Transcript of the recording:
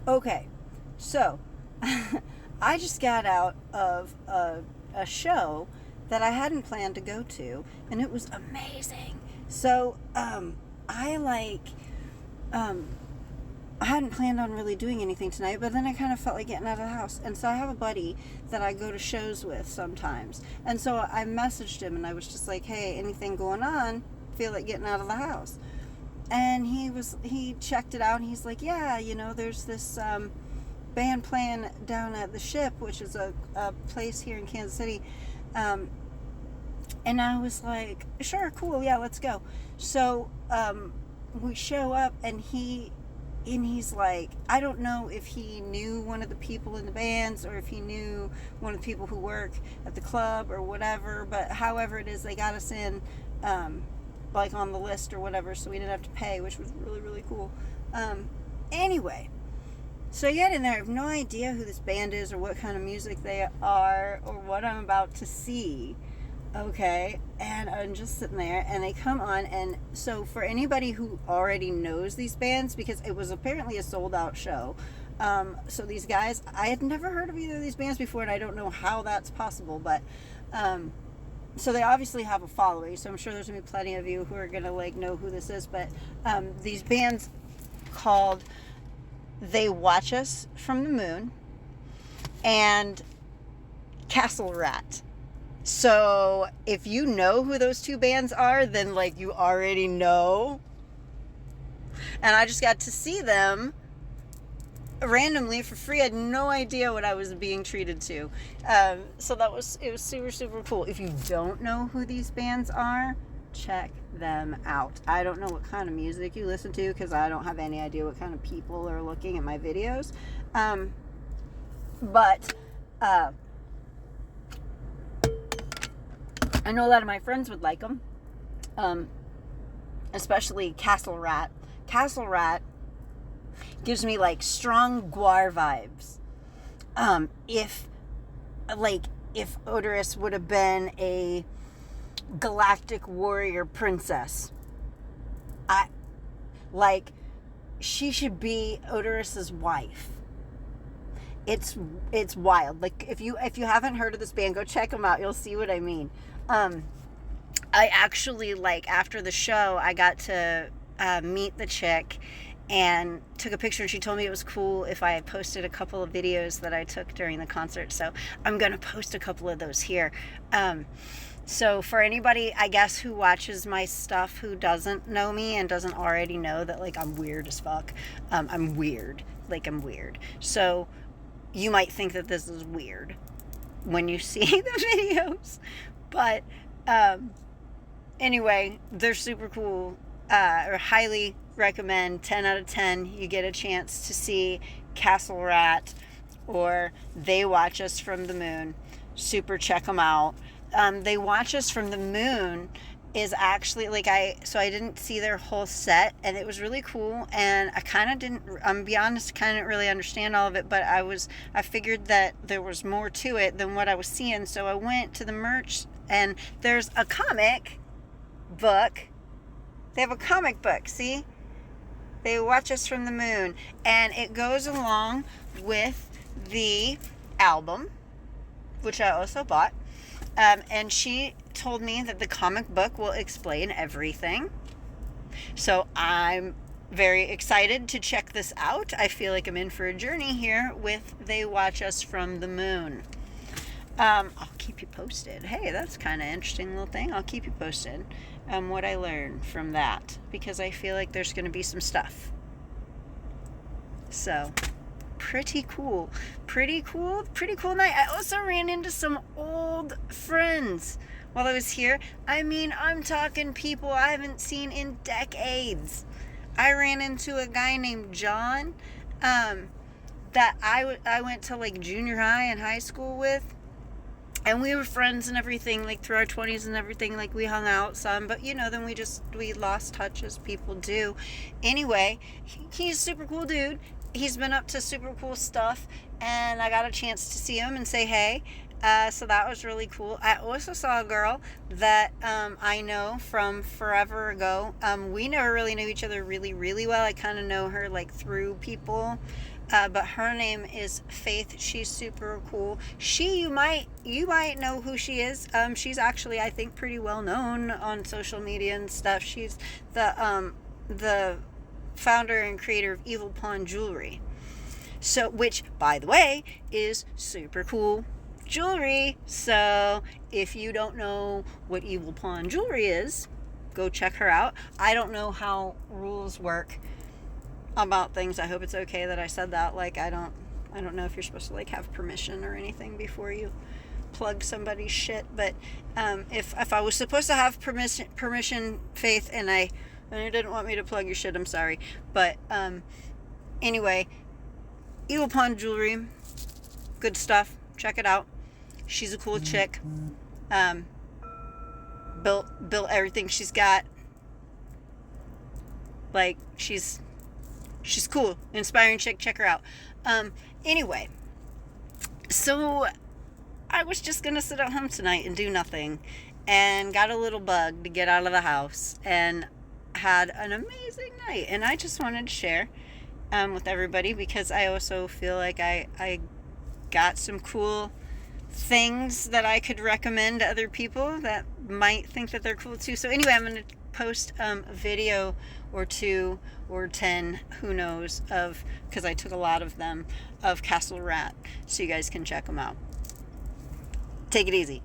Okay, so I just got out of a show that I hadn't planned to go to, and it was amazing. So I like um, I hadn't planned on really doing anything tonight, but then I kind of felt like getting out of the house. And so I have a buddy that I go to shows with sometimes. And so I messaged him and I was just like, hey, anything going on? Feel like getting out of the house. And he checked it out and he's like, yeah, there's this band playing down at the Ship, which is a place here in Kansas City. Um, and I was like, sure, cool, yeah, let's go. So we show up and he's like, I don't know if he knew one of the people in the bands or if he knew one of the people who work at the club or whatever, but however it is, they got us in, like on the list or whatever, so we didn't have to pay, which was really, really cool. Anyway, so I get in there, I have no idea who this band is or what kind of music they are or what I'm about to see. Okay, and I'm just sitting there, and they come on, and so for anybody who already knows these bands, because it was apparently a sold out show, so these guys, I had never heard of either of these bands before, and I don't know how that's possible, but so they obviously have a following, so I'm sure there's gonna be plenty of you who are gonna like know who this is, but these bands called They Watch Us from the Moon and Castle Rat. So if you know who those two bands are, then like you already know. And I just got to see them randomly for free. I had no idea what I was being treated to. So it was super, super cool. If you don't know who these bands are, check them out. I don't know what kind of music you listen to because I don't have any idea what kind of people are looking at my videos. But I know a lot of my friends would like them, especially Castle Rat. Castle Rat gives me like strong Guar vibes. If Odorous would have been a galactic warrior princess, she should be Odorous's wife. It's wild. Like if you haven't heard of this band, go check them out. You'll see what I mean. I actually, like, after the show, I got to meet the chick and took a picture, and she told me it was cool if I posted a couple of videos that I took during the concert, so I'm going to post a couple of those here. So for anybody, I guess, who watches my stuff who doesn't know me and doesn't already know that, like, I'm weird as fuck, I'm weird. Like, I'm weird. So you might think that this is weird when you see the videos. But anyway, they're super cool. Or highly recommend. 10 out of 10. You get a chance to see Castle Rat or They Watch Us from the Moon. Super check them out. They Watch Us from the Moon is actually I didn't see their whole set, and it was really cool, and I kind of didn't, I'm be honest, kind of didn't really understand all of it, but I figured that there was more to it than what I was seeing, so I went to the merch, and there's a comic book. They have a comic book, see? They Watch Us from the Moon, and it goes along with the album, which I also bought. And she told me that the comic book will explain everything. So I'm very excited to check this out. I feel like I'm in for a journey here with They Watch Us from the Moon. I'll keep you posted. Hey, that's kind of interesting little thing. I'll keep you posted what I learned from that, because I feel like there's going to be some stuff. So pretty cool night. I also ran into some old friends while I was here. I mean, I'm talking people I haven't seen in decades. I ran into a guy named John that I went to like junior high and high school with, and we were friends and everything, like through our 20s and everything. Like we hung out some, but then we lost touch as people do. Anyway, he's a super cool dude. He's been up to super cool stuff, and I got a chance to see him and say hey. So that was really cool. I also saw a girl that I know from forever ago. We never really knew each other really, really well. I kind of know her like through people. But her name is Faith. She's super cool. You might know who she is. She's actually, I think, pretty well known on social media and stuff. She's the founder and creator of Evil Pawn Jewelry. So, which, by the way, is super cool jewelry. So, if you don't know what Evil Pawn Jewelry is, go check her out. I don't know how rules work about things. I hope it's okay that I said that. Like, I don't know if you're supposed to like have permission or anything before you plug somebody's shit. But if I was supposed to have permission, Faith, and you didn't want me to plug your shit, I'm sorry. But anyway, Evil Pawn Jewelry, good stuff. Check it out. She's a cool chick. Built everything she's got. Like, she's cool, inspiring chick. Check her out. Anyway, so I was just gonna sit at home tonight and do nothing, and got a little bug to get out of the house, and had an amazing night. And I just wanted to share with everybody, because I also feel like I got some cool things that I could recommend to other people that might think that they're cool too. So anyway, I'm going to post a video or 2 or 10, who knows, because I took a lot of them, of Castle Rat, so you guys can check them out. Take it easy.